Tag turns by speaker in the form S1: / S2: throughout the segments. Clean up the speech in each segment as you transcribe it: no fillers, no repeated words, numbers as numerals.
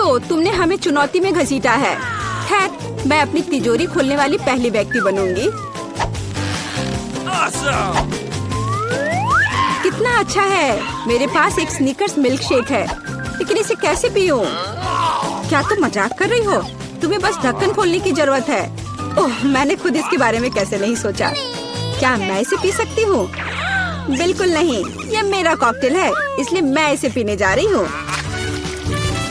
S1: तो तुमने हमें चुनौती में घसीटा है। खैर, मैं अपनी तिजोरी खोलने वाली पहली व्यक्ति बनूंगी। कितना अच्छा है। मेरे पास एक स्नीकर्स मिल्क शेक है, लेकिन इसे कैसे पीऊं? क्या तुम मजाक कर रही हो? तुम्हें बस ढक्कन खोलने की जरूरत है। ओह, मैंने खुद इसके बारे में कैसे नहीं सोचा। क्या मैं इसे पी सकती हूँ? बिल्कुल नहीं, यह मेरा कॉकटेल है, इसलिए मैं इसे पीने जा रही हूँ।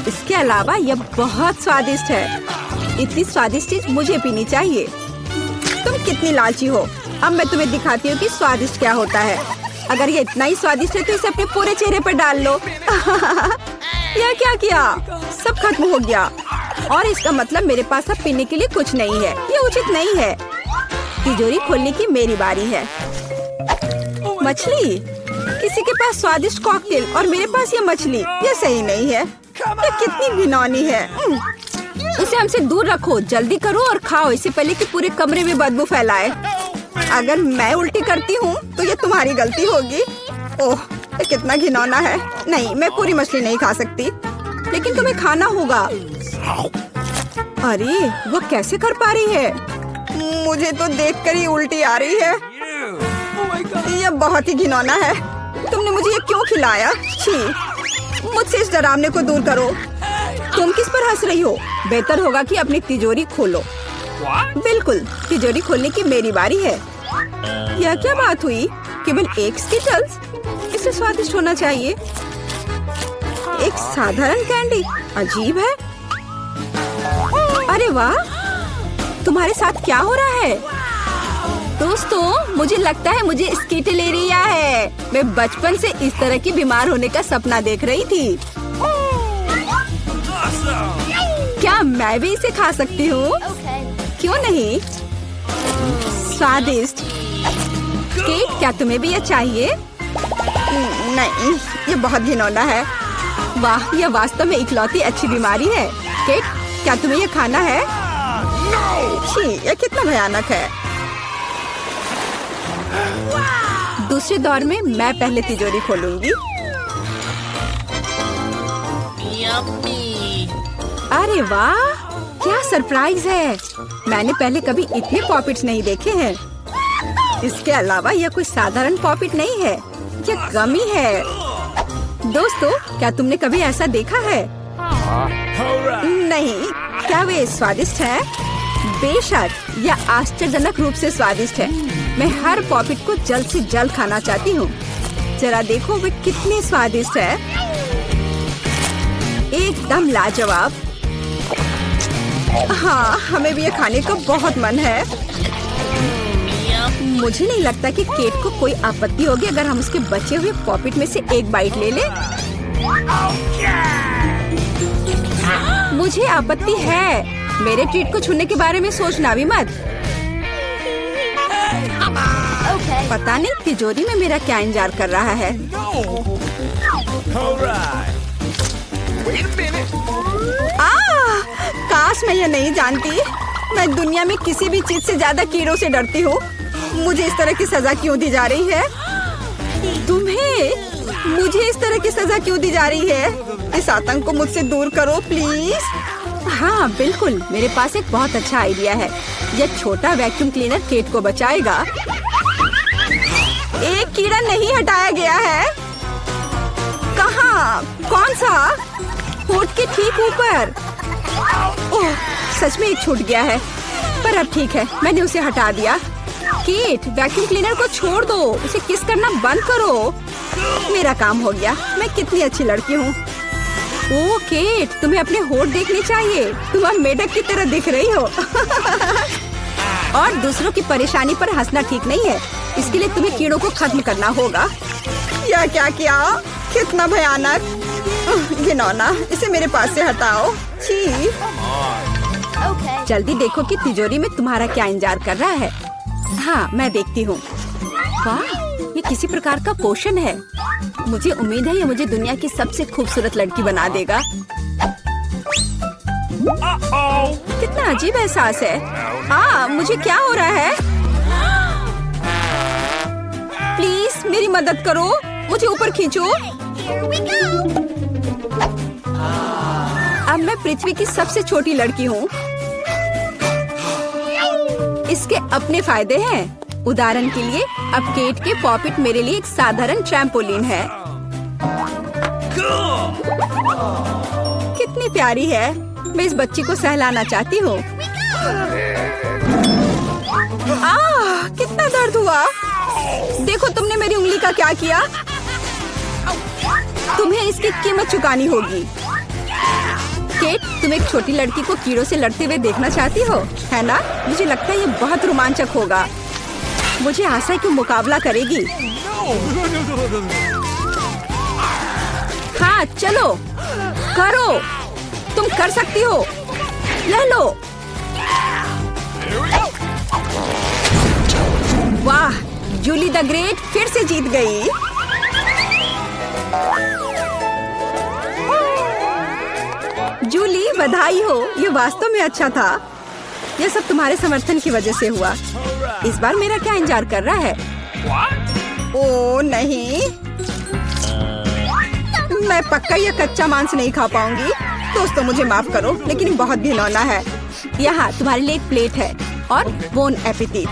S1: इसके अलावा यह बहुत स्वादिष्ट है। इतनी स्वादिष्ट चीज मुझे पीनी चाहिए। तुम कितनी लालची हो। अब मैं तुम्हें दिखाती हूँ कि स्वादिष्ट क्या होता है। अगर ये इतना ही स्वादिष्ट है तो इसे अपने पूरे चेहरे पर डाल लो। यह क्या किया? सब खत्म हो गया। और इसका मतलब मेरे पास अब पीने के लिए कुछ नहीं है। ये उचित नहीं है। तिजोरी खोलने की मेरी बारी है। मछली? किसी के पास स्वादिष्ट कॉकटेल और मेरे पास ये मछली। ये सही नहीं है। ये कितनी घिनौनी है। उसे हमसे दूर रखो। जल्दी करो और खाओ, इससे पहले कि पूरे कमरे में बदबू फैलाए। अगर मैं उल्टी करती हूँ तो ये तुम्हारी गलती होगी। ओह, ये कितना घिनौना है। नहीं, मैं पूरी मछली नहीं खा सकती, लेकिन तुम्हें खाना होगा। अरे, वो कैसे कर पा रही है? मुझे तो देखकर ही उल्टी आ रही है। यह बहुत ही घिनौना है। तुमने मुझे ये क्यों खिलाया? छी! मुझसे इस डरावने को दूर करो। तुम किस पर हंस रही हो? बेहतर होगा कि अपनी तिजोरी खोलो। बिल्कुल, तिजोरी खोलने की मेरी बारी है। यह क्या बात हुई? केवल एक स्किटल्स? इसे स्वादिष्ट होना चाहिए। एक साधारण कैंडी? अजीब है। अरे वाह, तुम्हारे साथ क्या हो रहा है? दोस्तों, मुझे लगता है मुझे स्किटलेरिया है। मैं बचपन से इस तरह की बीमार होने का सपना देख रही थी। क्या मैं भी इसे खा सकती हूँ? क्यों नहीं? स्वादिष्ट। केट, क्या तुम्हें भी यह चाहिए? नहीं, ये बहुत घिनौना है। वाह, यह वास्तव में इकलौती अच्छी बीमारी है। केट, क्या तुम्हें यह खाना है? छी, यह कितना भयानक है। दूसरे दौर में मैं पहले तिजोरी खोलूंगी। अरे वाह, क्या सरप्राइज है। मैंने पहले कभी इतने पॉपिट्स नहीं देखे हैं। इसके अलावा यह कोई साधारण पॉपिट नहीं है, यह गमी है। दोस्तों, क्या तुमने कभी ऐसा देखा है? नहीं। क्या वे स्वादिष्ट है? बेशक, यह आश्चर्यजनक रूप से स्वादिष्ट है। मैं हर पॉपिट को जल्द से जल्द खाना चाहती हूँ। जरा देखो वे कितने स्वादिष्ट है। एकदम लाजवाब। हाँ, हमें भी ये खाने का बहुत मन है। मुझे नहीं लगता कि केट को कोई आपत्ति होगी अगर हम उसके बचे हुए पॉपिट में से एक बाइट ले लें। मुझे आपत्ति है। मेरे ट्रीट को छूने के बारे में सोचना भी मत। पता नहीं तिजोरी में मेरा क्या इंतजार कर रहा है। काश मैं ये नहीं जानती। मैं दुनिया में किसी भी चीज से ज्यादा कीड़ों से डरती हूँ। मुझे इस तरह की सजा क्यों दी जा रही है? तुम्हें मुझे इस तरह की सजा क्यों दी जा रही है? इस आतंक को मुझसे दूर करो प्लीज। हाँ बिल्कुल, मेरे पास एक बहुत अच्छा आइडिया है। यह छोटा वैक्यूम क्लीनर केट को बचाएगा। एक कीड़ा नहीं हटाया गया है। कहाँ? कौन सा? होठ के ठीक ऊपर। ओह, सच में एक छूट गया है, पर अब ठीक है, मैंने उसे हटा दिया। केट, वैक्यूम क्लीनर को छोड़ दो, उसे किस करना बंद करो। मेरा काम हो गया। मैं कितनी अच्छी लड़की हूँ। ओह केट, तुम्हें अपने होठ देखने चाहिए। तुम अब मेढक की तरह दिख रही हो। और दूसरों की परेशानी पर हंसना ठीक नहीं है। इसके लिए तुम्हें कीड़ों को खत्म करना होगा। यह क्या किया? कितना भयानक, घिनौना। इसे मेरे पास से हटाओ। छी। जल्दी देखो कि तिजोरी में तुम्हारा क्या इंतजार कर रहा है। हाँ, मैं देखती हूँ। वाह, ये किसी प्रकार का पोषण है। मुझे उम्मीद है ये मुझे दुनिया की सबसे खूबसूरत लड़की बना देगा। कितना अजीब एहसास है। मुझे क्या हो रहा है? प्लीज मेरी मदद करो, मुझे ऊपर खींचो। अब मैं पृथ्वी की सबसे छोटी लड़की हूँ। इसके अपने फायदे हैं। उदाहरण के लिए अब केट के पॉपिट मेरे लिए एक साधारण ट्रैम्पोलिन है। कितनी प्यारी है। मैं इस बच्ची को सहलाना चाहती हूँ। कितना दर्द हुआ। देखो तुमने मेरी उंगली का क्या किया। तुम्हें इसकी कीमत चुकानी होगी। केट, तुम एक छोटी लड़की को कीड़ों से लड़ते हुए देखना चाहती हो, है ना? मुझे लगता है ये बहुत रोमांचक होगा। मुझे आशा है कि मुकाबला करेगी। हाँ चलो करो, तुम कर सकती हो। ले लो। वाह, जूली द ग्रेट फिर से जीत गई। जूली बधाई हो, ये वास्तव में अच्छा था। यह सब तुम्हारे समर्थन की वजह से हुआ। इस बार मेरा क्या इंतजार कर रहा है? ओ नहीं, मैं पक्का यह कच्चा मांस नहीं खा पाऊंगी। दोस्तों मुझे माफ करो, लेकिन ये बहुत घिनौना है। यहाँ तुम्हारे लिए एक प्लेट है और बोन एपेटिट।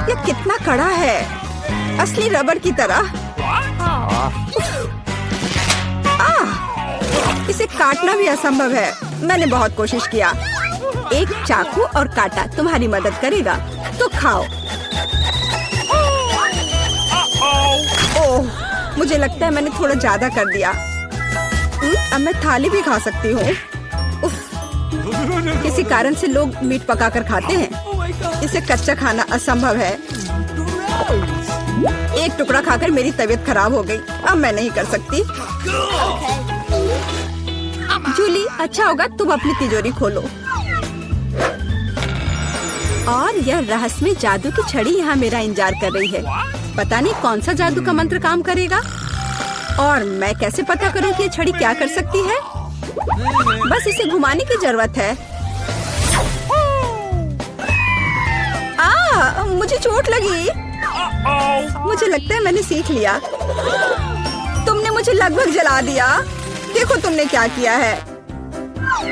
S1: यह कितना कड़ा है, असली रबड़ की तरह। इसे काटना भी असंभव है। मैंने बहुत कोशिश किया। एक चाकू और कांटा तुम्हारी मदद करेगा, तो खाओ। ओह, मुझे लगता है मैंने थोड़ा ज्यादा कर दिया। अब मैं थाली भी खा सकती हूँ। किसी कारण से लोग मीट पकाकर खाते हैं। इसे कच्चा खाना असंभव है। एक टुकड़ा खाकर मेरी तबीयत खराब हो गई। अब मैं नहीं कर सकती। जूली, अच्छा होगा तुम अपनी तिजोरी खोलो। और यह रहस्यमय जादू की छड़ी यहाँ मेरा इंतजार कर रही है। पता नहीं कौन सा जादू का मंत्र काम करेगा। और मैं कैसे पता करूँ कि ये छड़ी क्या कर सकती है? बस इसे घुमाने की जरूरत है। मुझे चोट लगी। मुझे लगता है मैंने सीख लिया। तुमने मुझे लगभग जला दिया। देखो तुमने क्या किया है।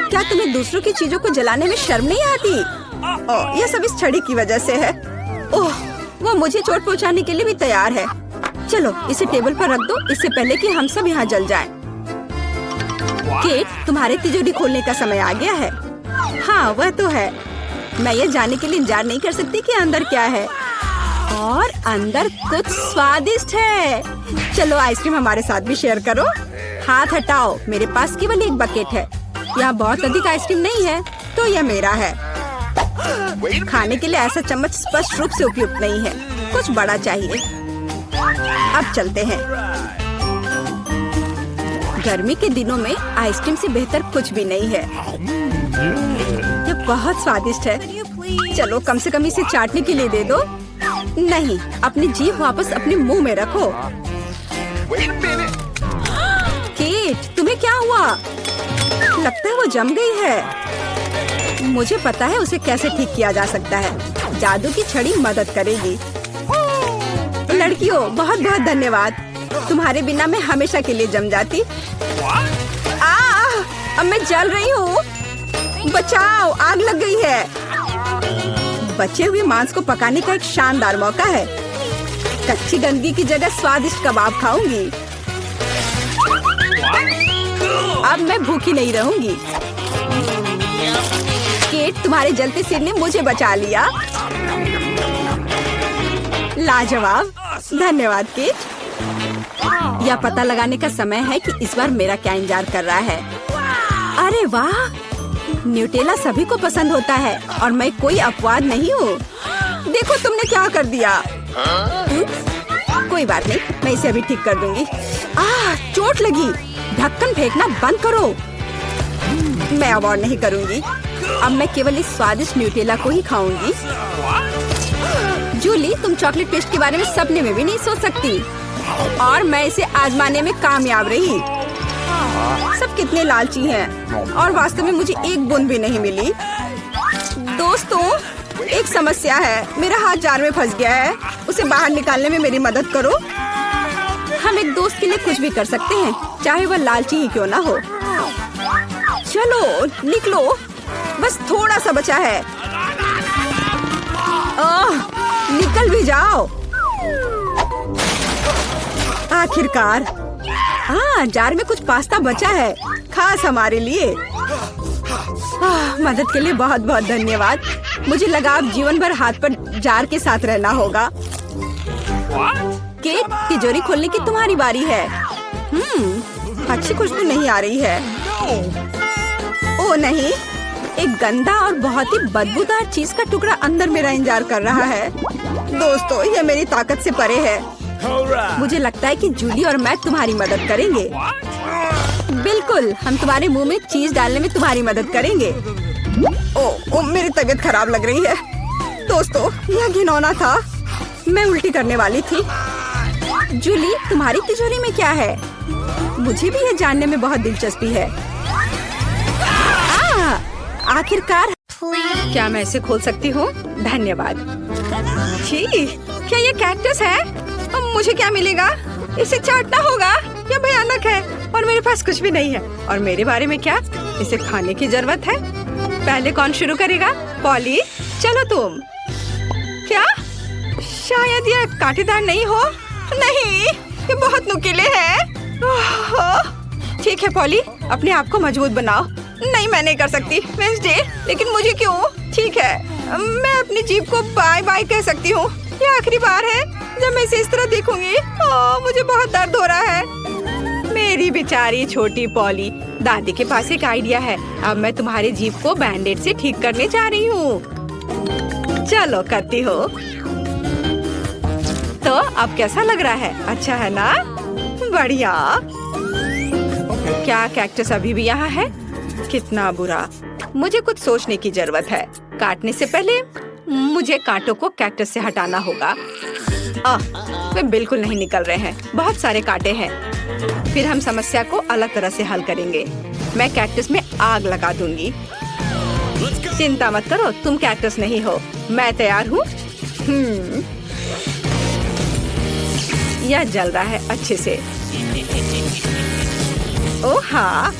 S1: क्या तुम्हें दूसरों की चीजों को जलाने में शर्म नहीं आती? यह सब इस छड़ी की वजह से है। ओह, वो मुझे चोट पहुंचाने के लिए भी तैयार है। चलो इसे टेबल पर रख दो, इससे पहले कि हम सब यहाँ जल जाएं। केट, तुम्हारे तिजोरी खोलने का समय आ गया है। हाँ वह तो है। मैं ये जानने के लिए इंतजार नहीं कर सकती कि अंदर क्या है। और अंदर कुछ स्वादिष्ट है। चलो आइसक्रीम हमारे साथ भी शेयर करो। हाथ हटाओ, मेरे पास केवल एक बकेट है। यहाँ बहुत अधिक आइसक्रीम नहीं है, तो यह मेरा है। खाने के लिए ऐसा चम्मच स्पष्ट रूप से उपयुक्त नहीं है। कुछ बड़ा चाहिए। अब चलते हैं। गर्मी के दिनों में आइसक्रीम से बेहतर कुछ भी नहीं है। यह बहुत स्वादिष्ट है। चलो कम से कम इसे चाटने के लिए दे दो। नहीं, अपनी जीभ वापस अपने मुंह में रखो। केट, तुम्हें क्या हुआ? लगता है वो जम गई है। मुझे पता है उसे कैसे ठीक किया जा सकता है। जादू की छड़ी मदद करेगी। लड़कियों, बहुत बहुत धन्यवाद। तुम्हारे बिना मैं हमेशा के लिए जम जाती। अब मैं जल रही हूँ। बचाओ, आग लग गई है। बचे हुए मांस को पकाने का एक शानदार मौका है। कच्ची गंदगी की जगह स्वादिष्ट कबाब खाऊंगी। अब मैं भूखी नहीं रहूंगी। केट, तुम्हारे जलते सिर ने मुझे बचा लिया। लाजवाब, धन्यवाद केट। यह पता लगाने का समय है कि इस बार मेरा क्या इंतजार कर रहा है। अरे वाह, न्यूटेला सभी को पसंद होता है और मैं कोई अपवाद नहीं हूँ। देखो तुमने क्या कर दिया। कोई बात नहीं, मैं इसे अभी ठीक कर दूंगी। चोट लगी। ढक्कन फेंकना बंद करो। मैं अब और नहीं करूंगी। अब मैं केवल इस स्वादिष्ट न्यूटेला को ही खाऊंगी। जूली, तुम चॉकलेट पेस्ट के बारे में सपने में भी नहीं सोच सकती। और मैं इसे आजमाने में कामयाब रही। सब कितने लालची हैं और वास्तव में मुझे एक बूंद भी नहीं मिली। दोस्तों, एक समस्या है। मेरा हाथ जार में फंस गया है। उसे बाहर निकालने में मेरी मदद करो। हम एक दोस्त के लिए कुछ भी कर सकते हैं, चाहे वह लालची ही क्यों ना हो। चलो निकलो, बस थोड़ा सा बचा है। निकल भी जाओ। आखिरकार। जार में कुछ पास्ता बचा है, खास हमारे लिए। मदद के लिए बहुत बहुत धन्यवाद। मुझे लगा अब जीवन भर हाथ पर जार के साथ रहना होगा। केक, तिजोरी खोलने की तुम्हारी बारी है। अच्छी खुशबू नहीं आ रही है। ओ नहीं, एक गंदा और बहुत ही बदबूदार चीज का टुकड़ा अंदर मेरा इंतजार कर रहा है। दोस्तों, ये मेरी ताकत से परे है। मुझे लगता है कि जूली और मैं तुम्हारी मदद करेंगे। बिल्कुल, हम तुम्हारे मुंह में चीज डालने में तुम्हारी मदद करेंगे। ओ, मेरी तबीयत खराब लग रही है। दोस्तों, यह घिनौना था। मैं उल्टी करने वाली थी। जूली, तुम्हारी तिजोरी में क्या है? मुझे भी ये जानने में बहुत दिलचस्पी है। आखिरकार, क्या मैं इसे खोल सकती हूँ? धन्यवाद। छी, क्या ये कैक्टस है? अब मुझे क्या मिलेगा? इसे चाटना होगा। यह भयानक है और मेरे पास कुछ भी नहीं है। और मेरे बारे में क्या? इसे खाने की जरूरत है। पहले कौन शुरू करेगा? पॉली, चलो तुम। क्या? शायद यह कांटेदार नहीं हो। नहीं, ये बहुत नुकीले है। ठीक है पॉली, अपने आप को मजबूत बनाओ। नहीं, मैं नहीं कर सकती वेडनेसडे, लेकिन मुझे क्यों? ठीक है, मैं अपनी जीभ को बाय बाय कह सकती हूँ। ये आखिरी बार है जब मैं इसे इस तरह देखूंगी। मुझे बहुत दर्द हो रहा है। मेरी बेचारी छोटी पॉली। दादी के पास एक आइडिया है। अब मैं तुम्हारी जीभ को बैंडेड से ठीक करने जा रही हूँ। चलो करती हो। तो अब कैसा लग रहा है? अच्छा है ना? बढ़िया। क्या कैक्टस अभी भी यहाँ है? कितना बुरा। मुझे कुछ सोचने की जरूरत है। काटने से पहले मुझे कांटों को कैक्टस से हटाना होगा। वे बिल्कुल नहीं निकल रहे हैं। बहुत सारे कांटे हैं। फिर हम समस्या को अलग तरह से हल करेंगे। मैं कैक्टस में आग लगा दूंगी। चिंता मत करो, तुम कैक्टस नहीं हो। मैं तैयार हूँ। यह जल रहा है अच्छे से। ओह हाँ,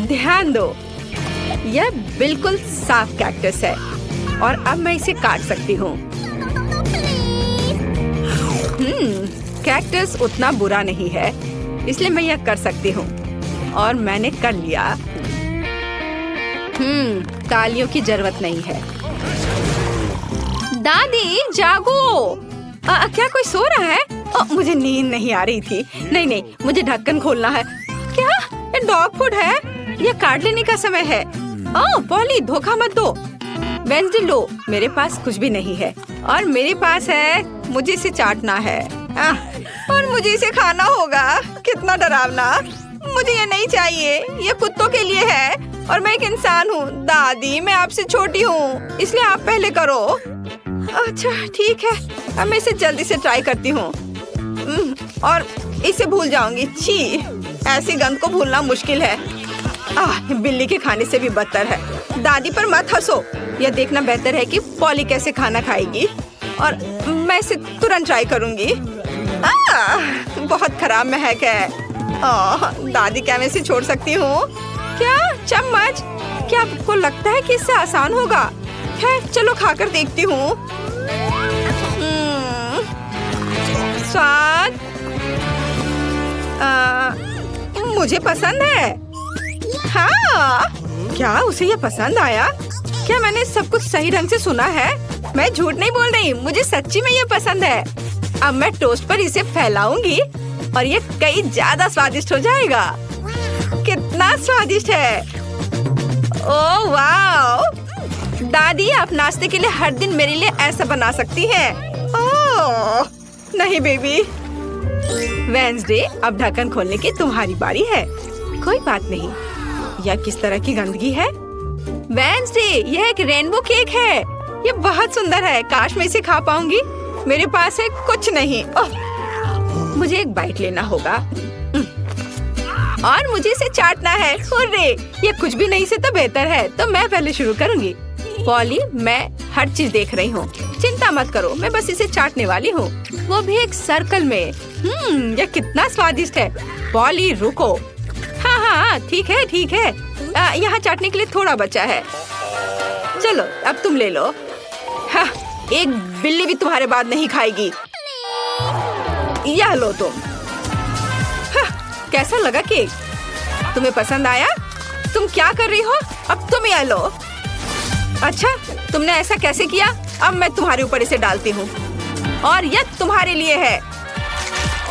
S1: ध्यान दो, यह बिल्कुल साफ कैक्टस है और अब मैं इसे काट सकती हूँ। कैक्टस उतना बुरा नहीं है, इसलिए मैं यह कर सकती हूँ और मैंने कर लिया। तालियों की जरूरत नहीं है। दादी जागो। क्या कोई सो रहा है? मुझे नींद नहीं आ रही थी। नहीं, मुझे ढक्कन खोलना है। क्या ये डॉग फूड है? यह काट लेने का समय है। पॉली, धोखा मत दो। वेडनेसडे लो, मेरे पास कुछ भी नहीं है और मेरे पास है। मुझे इसे चाटना है और मुझे इसे खाना होगा। कितना डरावना। मुझे ये नहीं चाहिए। ये कुत्तों के लिए है और मैं एक इंसान हूँ। दादी, मैं आपसे छोटी हूँ, इसलिए आप पहले करो। अच्छा ठीक है, अब मैं इसे जल्दी से ट्राई करती हूँ और इसे भूल जाऊंगी। छी, ऐसी गंध को भूलना मुश्किल है। बिल्ली के खाने से भी बदतर है। दादी पर मत हंसो। यह देखना बेहतर है कि पॉली कैसे खाना खाएगी और मैं इसे तुरंत ट्राई करूंगी। बहुत खराब महक है। दादी, क्या मैं इसे छोड़ सकती हूँ? क्या चम्मच? क्या आपको लगता है कि इससे आसान होगा? खैर, चलो खाकर देखती हूँ। स्वाद मुझे पसंद है। हाँ, क्या उसे ये पसंद आया? क्या मैंने सब कुछ सही ढंग से सुना है? मैं झूठ नहीं बोल रही, मुझे सच्ची में ये पसंद है। अब मैं टोस्ट पर इसे फैलाऊंगी और ये कई ज्यादा स्वादिष्ट हो जाएगा। कितना स्वादिष्ट है। ओह वाह! दादी, आप नाश्ते के लिए हर दिन मेरे लिए ऐसा बना सकती हैं। ओह नहीं बेबी। वेडनेसडे, अब ढक्कन खोलने की तुम्हारी बारी है। कोई बात नहीं। यह किस तरह की गंदगी है? वेडनेसडे, यह एक रेनबो केक है। यह बहुत सुंदर है। काश मैं इसे खा पाऊंगी। मेरे पास है कुछ नहीं। मुझे एक बाइट लेना होगा और मुझे इसे चाटना है। हुर्रे! ये कुछ भी नहीं से तो बेहतर है। तो मैं पहले शुरू करूंगी। पॉली, मैं हर चीज देख रही हूँ। चिंता मत करो, मैं बस इसे चाटने वाली हूँ, वो भी एक सर्कल में। यह कितना स्वादिष्ट है। पॉली रुको। हाँ, हाँ ठीक है ठीक है। यहाँ चाटने के लिए थोड़ा बचा है। चलो अब तुम ले लो। हाँ, एक बिल्ली भी तुम्हारे बाद नहीं खाएगी। यह लो तुम। हाँ, कैसा लगा केक? तुम्हें पसंद आया? तुम क्या कर रही हो? अब तुम यह लो। अच्छा, तुमने ऐसा कैसे किया? अब मैं तुम्हारे ऊपर इसे डालती हूँ और यह तुम्हारे लिए है।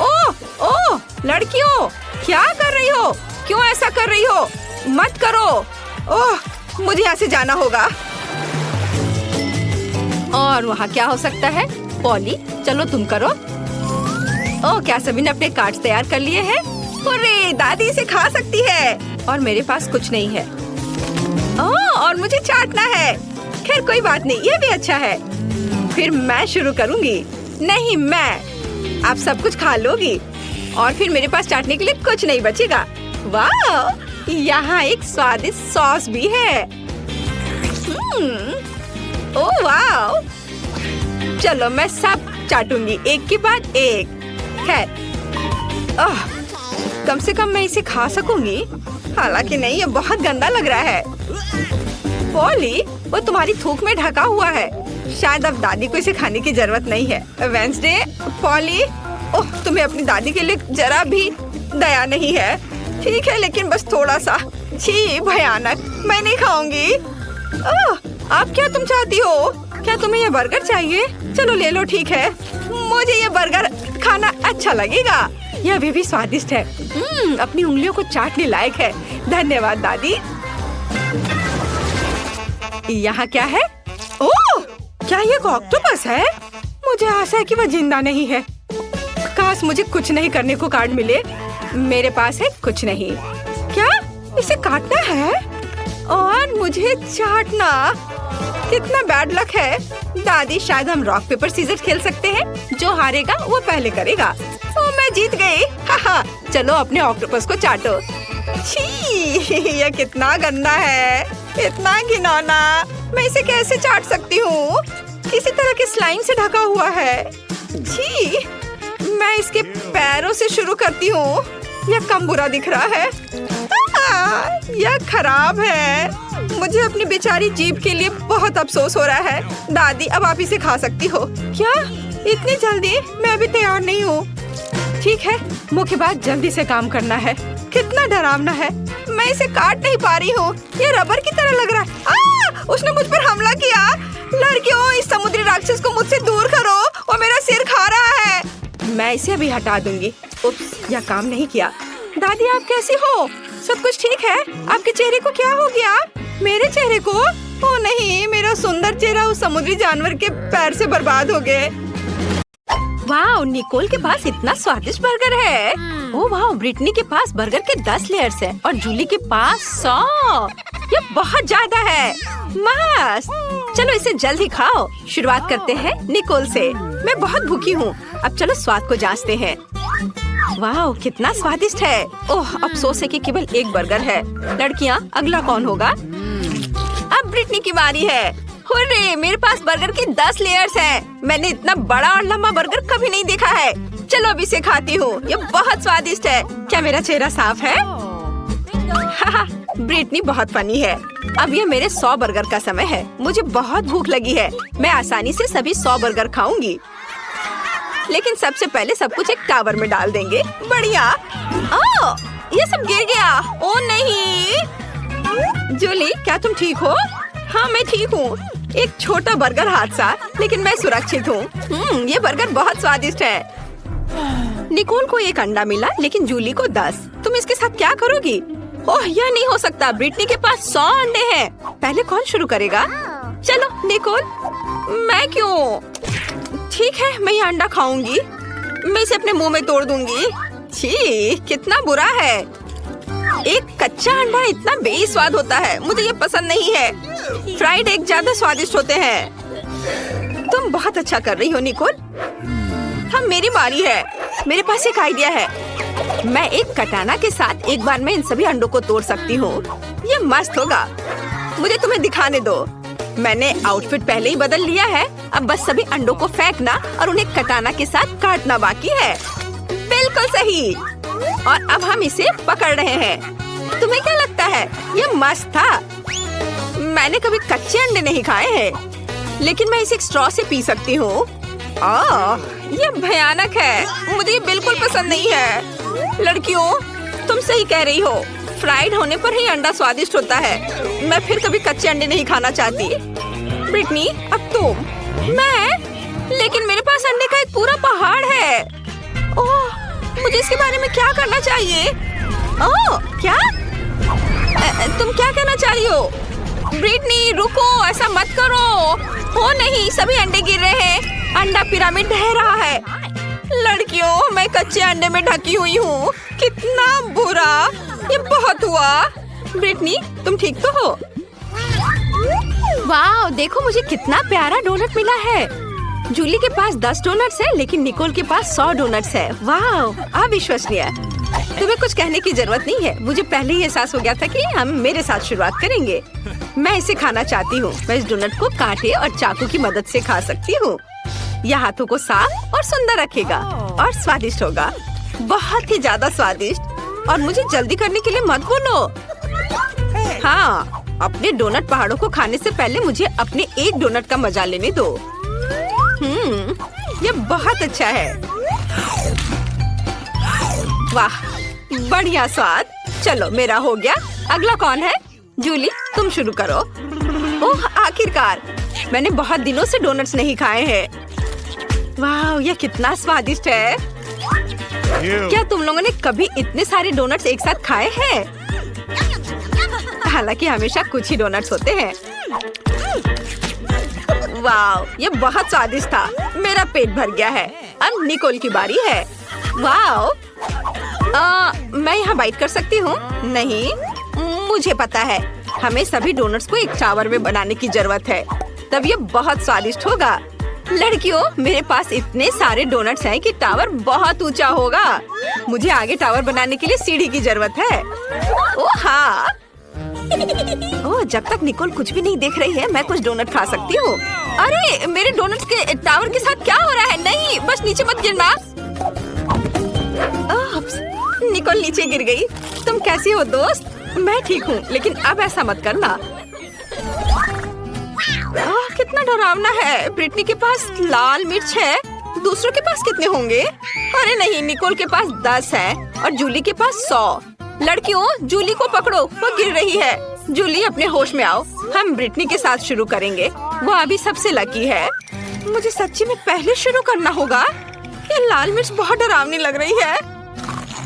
S1: ओह ओह, लड़कियों क्या कर रही हो? क्यों ऐसा कर रही हो? मत करो। ओह, मुझे यहाँ से जाना होगा। और वहाँ क्या हो सकता है? पॉली, चलो तुम करो। ओह, क्या सभी ने अपने कार्ड्स तैयार कर लिए हैं? अरे, दादी इसे खा सकती है और मेरे पास कुछ नहीं है। ओह, और मुझे चाटना है। खैर कोई बात नहीं, ये भी अच्छा है। फिर मैं शुरू करूँगी। नहीं, मैं। आप सब कुछ खा लोगी और फिर मेरे पास चाटने के लिए कुछ नहीं बचेगा। वाह, यहाँ एक स्वादिष्ट सॉस भी है। ओह वाह, चलो मैं सब चाटूंगी एक के बाद एक। खैर, कम से कम मैं इसे खा सकूंगी। हालांकि नहीं, ये बहुत गंदा लग रहा है। पॉली, वो तुम्हारी थूक में ढका हुआ है। शायद अब दादी को इसे खाने की जरूरत नहीं है। वेंसडे, पॉली, ओह, तुम्हें अपनी दादी के लिए जरा भी दया नहीं है। ठीक है, लेकिन बस थोड़ा सा। छी, भयानक, मैं नहीं खाऊंगी। आप क्या तुम चाहती हो? क्या तुम्हें ये बर्गर चाहिए? चलो ले लो, ठीक है। मुझे ये बर्गर खाना अच्छा लगेगा। यह अभी भी स्वादिष्ट है। अपनी उंगलियों को चाटने लायक है। धन्यवाद दादी। यहाँ क्या है? ओह, क्या ये ऑक्टोपस है? मुझे आशा है कि वह जिंदा नहीं है। काश मुझे कुछ नहीं करने को कार्ड मिले। मेरे पास है कुछ नहीं। क्या इसे काटना है और मुझे चाटना? कितना बैड लक है। दादी, शायद हम रॉक पेपर सीजर खेल सकते हैं। जो हारेगा वो पहले करेगा। ओ, मैं जीत गई। हाँ, चलो अपने ऑक्टोपस को चाटो। छी, यह कितना गंदा है, इतना घिनौना। मैं इसे कैसे चाट सकती हूँ? किसी तरह के स्लाइम से ढका हुआ है। छी, मैं इसके पैरों से शुरू करती हूँ। यह कम बुरा दिख रहा है। यह खराब है। मुझे अपनी बेचारी जीभ के लिए बहुत अफसोस हो रहा है। दादी, अब आप इसे खा सकती हो। क्या इतनी जल्दी? मैं अभी तैयार नहीं हूँ। ठीक है, मुक्केबाज जल्दी से काम करना है। कितना डरावना है। मैं इसे काट नहीं पा रही हूँ। ये रबर की तरह लग रहा है। उसने मुझ पर हमला किया। लड़कियों, इस समुद्री राक्षस को मुझसे दूर करो, वो मेरा सिर खा रहा है। मैं इसे अभी हटा दूंगी। उप्स, यह काम नहीं किया। दादी, आप कैसी हो? सब कुछ ठीक है? आपके चेहरे को क्या हो गया? मेरे चेहरे को? ओ नहीं, मेरा सुंदर चेहरा उस समुद्री जानवर के पैर से बर्बाद हो गए। वाह, निकोल के पास इतना स्वादिष्ट बर्गर है। ओह वाह, ब्रिटनी के पास बर्गर के 10 लेयर्स हैं और जूली के पास 100। ये बहुत ज्यादा है। मस्त, चलो इसे जल्द ही खाओ। शुरुआत करते हैं निकोल से। मैं बहुत भूखी हूँ। अब चलो स्वाद को जांचते हैं। वाह, कितना स्वादिष्ट है। ओह, अफसोस है कि केवल एक बर्गर है। लड़कियाँ, अगला कौन होगा? अब ब्रिटनी की बारी है। हुर्रे, मेरे पास बर्गर की 10 लेयर्स हैं। मैंने इतना बड़ा और लंबा बर्गर कभी नहीं देखा है। चलो अब इसे खाती हूँ। ये बहुत स्वादिष्ट है। क्या मेरा चेहरा साफ है? ब्रिटनी बहुत फनी है। अब ये मेरे 100 बर्गर का समय है। मुझे बहुत भूख लगी है। मैं आसानी से सभी 100 बर्गर खाऊंगी, लेकिन सबसे पहले सब कुछ एक टावर में डाल देंगे। बढ़िया। ओह, ये सब गिर गया। ओ नहीं। जूली, क्या तुम ठीक हो? हाँ, मैं ठीक हूँ। एक छोटा बर्गर हादसा, लेकिन मैं सुरक्षित हूँ। ये बर्गर बहुत स्वादिष्ट है। निकोल को 1 अंडा मिला, लेकिन जूली को 10। तुम इसके साथ क्या करोगी? ओह, यह नहीं हो सकता। ब्रिटनी के पास 100 अंडे हैं। पहले कौन शुरू करेगा? चलो निकोल। मैं क्यों? ठीक है, मैं ये अंडा खाऊंगी। मैं इसे अपने मुंह में तोड़ दूंगी। छी, कितना बुरा है। एक कच्चा अंडा इतना बेस्वाद होता है। मुझे ये पसंद नहीं है। फ्राइड एग ज्यादा स्वादिष्ट होते हैं। तुम बहुत अच्छा कर रही हो निकोल। हाँ, मेरी बारी है। मेरे पास एक आइडिया है। मैं एक कटाना के साथ एक बार में इन सभी अंडों को तोड़ सकती हूँ। ये मस्त होगा। मुझे तुम्हें दिखाने दो। मैंने आउटफिट पहले ही बदल लिया है। अब बस सभी अंडों को फेंकना और उन्हें कटाना के साथ काटना बाकी है। बिल्कुल सही। और अब हम इसे पकड़ रहे हैं। तुम्हें क्या लगता है ये मस्त था? मैंने कभी कच्चे अंडे नहीं खाए हैं, लेकिन मैं इसे एक स्ट्रॉ से पी सकती हूँ। ये भयानक है, मुझे ये बिल्कुल पसंद नहीं है। लड़कियों, तुम सही कह रही हो, फ्राइड होने पर ही अंडा स्वादिष्ट होता है। मैं फिर कभी कच्चे अंडे नहीं खाना चाहती। ब्रिटनी, अब तुम। मैं? लेकिन मेरे पास अंडे का एक पूरा पहाड़ है। ओह, मुझे इसके बारे में क्या करना चाहिए? ओह, क्या? तुम क्या कहना चाह रही हो? ब्रिटनी, रुको, ऐसा मत करो। ओ नहीं, सभी अंडे गिर रहे हैं। अंडा पिरामिड ढह रहा है। लड़कियों, मैं कच्चे अंडे में ढकी हुई हूँ। कितना बुरा, ये बहुत हुआ। ब्रिटनी, तुम ठीक तो हो? वाह, देखो मुझे कितना प्यारा डोनट मिला है। जूली के पास 10 डोनट्स है, लेकिन निकोल के पास 100 डोनट्स है। वाह, अविश्वसनीय। तुम्हें कुछ कहने की जरूरत नहीं है, मुझे पहले ही एहसास हो गया था कि हम मेरे साथ शुरुआत करेंगे। मैं इसे खाना चाहती हूँ। मैं इस डोनट को कांटे और चाकू की मदद से खा सकती हूँ। यह हाथों को साफ और सुंदर रखेगा और स्वादिष्ट होगा, बहुत ही ज्यादा स्वादिष्ट। और मुझे जल्दी करने के लिए मत बोलो। हाँ, अपने डोनट पहाड़ों को खाने से पहले मुझे अपने एक डोनट का मजा लेने दो। ये बहुत अच्छा है। वाह, बढ़िया स्वाद। चलो, मेरा हो गया। अगला कौन है? जूली, तुम शुरू करो। ओह, आखिरकार। मैंने बहुत दिनों से डोनट्स नहीं खाए हैं। वाह, यह कितना स्वादिष्ट है। क्या तुम लोगों ने कभी इतने सारे डोनट्स एक साथ खाए हैं? हालांकि हमेशा कुछ ही डोनट्स होते हैं। वाह, ये बहुत स्वादिष्ट था। मेरा पेट भर गया है। अब निकोल की बारी है। वाह, मैं यहाँ बाइट कर सकती हूँ? नहीं, मुझे पता है। हमें सभी डोनट्स को एक टावर में बनाने की जरूरत है, तब ये बहुत स्वादिष्ट होगा। लड़कियों, मेरे पास इतने सारे डोनट्स हैं कि टावर बहुत ऊंचा होगा। मुझे आगे टावर बनाने के लिए सीढ़ी की जरूरत है। ओह हाँ। ओह, जब तक निकोल कुछ भी नहीं देख रही है, मैं कुछ डोनट खा सकती हूँ। अरे, मेरे डोनट्स के टावर के साथ क्या हो रहा है? नहीं, बस नीचे मत गिरना। निकोल नीचे गिर गई। तुम कैसी हो दोस्त? मैं ठीक हूँ, लेकिन अब ऐसा मत करना। कितना डरावना है। ब्रिटनी के पास लाल मिर्च है, दूसरों के पास कितने होंगे? अरे नहीं, निकोल के पास 10 है और जूली के पास 100। लड़कियों, जूली को पकड़ो, वो गिर रही है। जूली, अपने होश में आओ। हम ब्रिटनी के साथ शुरू करेंगे, वो अभी सबसे लकी है। मुझे सच्ची में पहले शुरू करना होगा। ये लाल मिर्च बहुत डरावनी लग रही है।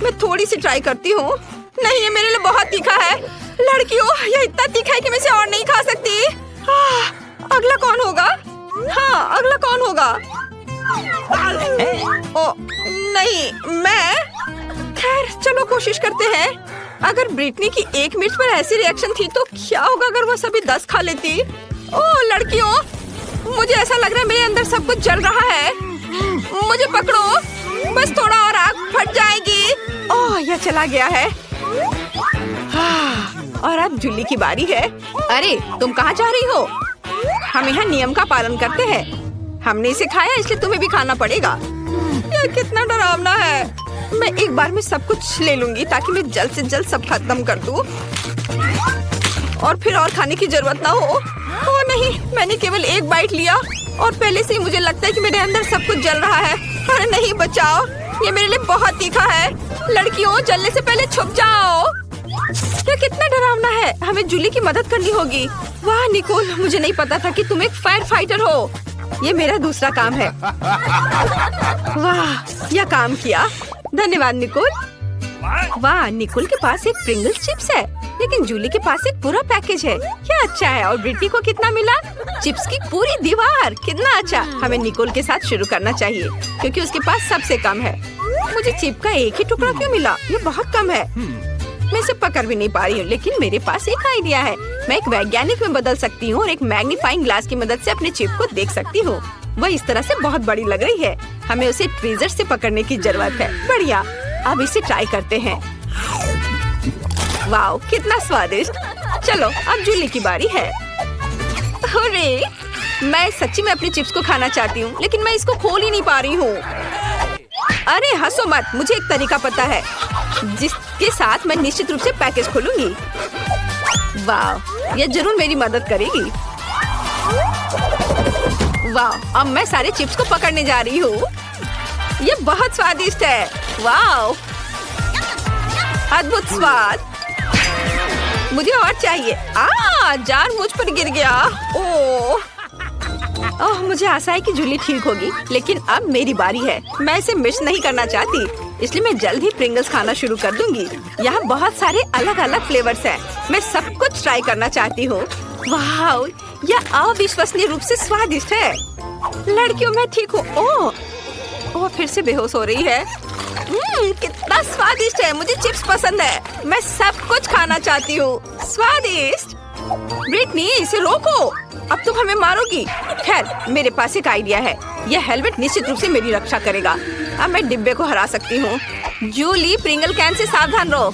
S1: मैं थोड़ी सी ट्राई करती हूँ। नहीं, ये मेरे लिए बहुत तीखा है। लड़कियों, ये इतना तीखा है कि मैं इसे और नहीं खा सकती। अगला कौन होगा? हाँ, अगला कौन होगा? ओ नहीं, मैं। खैर, चलो कोशिश करते हैं। अगर ब्रिटनी की एक मिर्च पर ऐसी रिएक्शन थी तो क्या होगा अगर वो सभी 10 खा लेती? ओह लड़कियों, मुझे ऐसा लग रहा है मेरे अंदर सब कुछ जल रहा है। मुझे पकड़ो, बस थोड़ा और आग फट जाएगी। ओह, यह चला गया है। और अब जूली की बारी है। अरे, तुम कहाँ जा रही हो? हम यहाँ नियम का पालन करते हैं। हमने इसे खाया, इसलिए तुम्हें भी खाना पड़ेगा। यह कितना डरावना है। मैं एक बार में सब कुछ ले लूंगी ताकि मैं जल्द से जल्द सब खत्म कर दूं और फिर और खाने की जरूरत ना हो। ओ नहीं, मैंने केवल एक बाइट लिया और पहले से ही मुझे लगता है कि मेरे अंदर सब कुछ जल रहा है। अरे नहीं, बचाओ, ये मेरे लिए बहुत तीखा है। लड़कियों, जलने से पहले छुप जाओ। क्या कितना डरावना है। हमें जूली की मदद करनी होगी। वाह निकोल, मुझे नहीं पता था कि तुम एक फायर फाइटर हो। ये मेरा दूसरा काम है। वाह, यह काम किया। धन्यवाद निकोल। वाह, निकोल के पास एक प्रिंगल्स चिप्स है, लेकिन जूली के पास एक पूरा पैकेज है। क्या अच्छा है। और ब्रिटनी को कितना मिला? चिप्स की पूरी दीवार। कितना अच्छा। हमें निकोल के साथ शुरू करना चाहिए क्योंकि उसके पास सबसे कम है। मुझे चिप का एक ही टुकड़ा क्यों मिला? ये बहुत कम है। मैं इसे पकड़ भी नहीं पा रही हूँ, लेकिन मेरे पास एक आइडिया है। मैं एक वैज्ञानिक में बदल सकती हूँ और एक मैग्नीफाइंग ग्लास की मदद से अपने चिप को देख सकती हूँ। वह इस तरह से बहुत बड़ी लग रही है। हमें उसे ट्वीजर से पकड़ने की जरूरत है। बढ़िया, अब इसे ट्राई करते हैं। वाओ, कितना स्वादिष्ट। चलो, अब जूली की बारी है। अरे, मैं सच्ची में अपनी चिप्स को खाना चाहती हूँ, लेकिन मैं इसको खोल ही नहीं पा रही हूँ। अरे हंसो मत, मुझे एक तरीका पता है। जिसके साथ मैं निश्चित रूप से पैकेज खोलूंगी। वाह, ये जरूर मेरी मदद करेगी। वाह, अब मैं सारे चिप्स को पकड़ने जा रही हूँ। ये बहुत स्वादिष्ट है। वाह, अद्भुत स्वाद। मुझे और चाहिए। जार मुझ पर गिर गया। ओह, मुझे आशा है कि जूली ठीक होगी, लेकिन अब मेरी बारी है। मैं इसे मिस नहीं करना चाहती, इसलिए मैं जल्द ही प्रिंगल्स खाना शुरू कर दूंगी। यहाँ बहुत सारे अलग अलग फ्लेवर्स हैं। मैं सब कुछ ट्राई करना चाहती हूँ। वाह, यह अविश्वसनीय रूप से स्वादिष्ट है। लड़कियों, मैं ठीक हूँ। ओह, फिर से बेहोश हो रही है। कितना स्वादिष्ट है। मुझे चिप्स पसंद है। मैं सब कुछ खाना चाहती हूँ। स्वादिष्ट। ब्रिटनी, इसे रोको। अब तुम हमें मारोगी। खैर, मेरे पास एक आइडिया है। यह हेलमेट निश्चित रूप से मेरी रक्षा करेगा। अब मैं डिब्बे को हरा सकती हूँ। जूली, प्रिंगल कैन से सावधान रहो।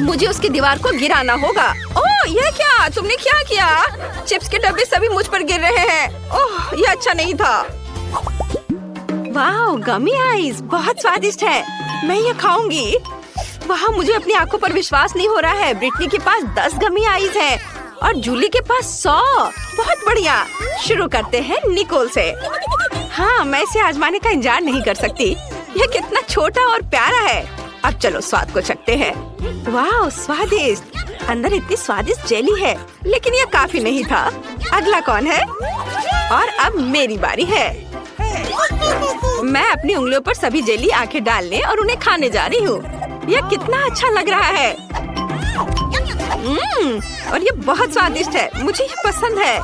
S1: मुझे उसकी दीवार को गिराना होगा। ओह, यह क्या? तुमने क्या किया? चिप्स के डब्बे सभी मुझ पर गिर रहे हैं। ओह, यह अच्छा नहीं था। वाह, गमी आइस बहुत स्वादिष्ट है। मैं ये खाऊंगी। वाह, मुझे अपनी आंखों पर विश्वास नहीं हो रहा है। ब्रिटनी के पास 10 गमी आइस हैं और जूली के पास 100। बहुत बढ़िया। शुरू करते हैं निकोल से। हाँ, मैं इसे आजमाने का इंतजार नहीं कर सकती। यह कितना छोटा और प्यारा है। अब चलो स्वाद को चखते हैं। वाह, स्वादिष्ट। अंदर इतनी स्वादिष्ट जेली है, लेकिन यह काफी नहीं था। अगला कौन है? और अब मेरी बारी है। मैं अपनी उंगलियों पर सभी जेली आंखें डालने और उन्हें खाने जा रही हूँ। यह कितना अच्छा लग रहा है। और ये बहुत स्वादिष्ट है। मुझे ये पसंद है।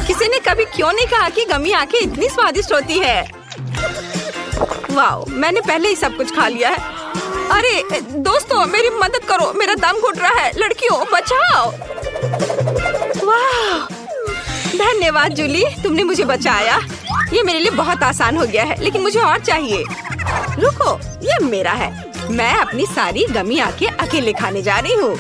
S1: किसी ने कभी क्यों नहीं कहा कि गमी आंखें इतनी स्वादिष्ट होती है। वाह, मैंने पहले ही सब कुछ खा लिया है। अरे दोस्तों, मेरी मदद करो। मेरा दम घुट रहा है। लड़कियों, बचाओ। वाह, धन्यवाद जूली, तुमने मुझे बचाया। ये मेरे लिए बहुत आसान हो गया है, लेकिन मुझे और चाहिए। रुको, ये मेरा है। मैं अपनी सारी गमी आंखें अकेले खाने जा रही हूँ।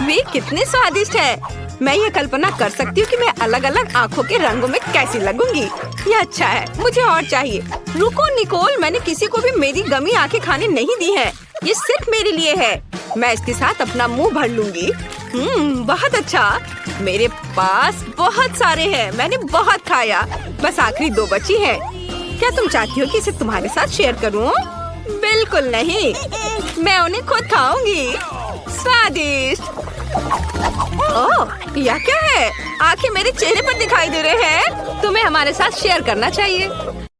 S1: वे कितने स्वादिष्ट है। मैं ये कल्पना कर सकती हूँ कि मैं अलग अलग आँखों के रंगों में कैसी लगूंगी। ये अच्छा है। मुझे और चाहिए। रुको निकोल, मैंने किसी को भी मेरी गमी आंखें खाने नहीं दी है। ये सिर्फ मेरे लिए है। मैं इसके साथ अपना मुंह भर लूंगी। बहुत अच्छा। मेरे पास बहुत सारे हैं। मैंने बहुत खाया। बस आखिरी 2 बची है। क्या तुम चाहती हो कि इसे तुम्हारे साथ शेयर करूं? बिल्कुल नहीं, मैं उन्हें खुद खाऊंगी। स्वादिष्ट। ओह, यह क्या है? आंखें मेरे चेहरे पर दिखाई दे रहे हैं। तुम्हें हमारे साथ शेयर करना चाहिए।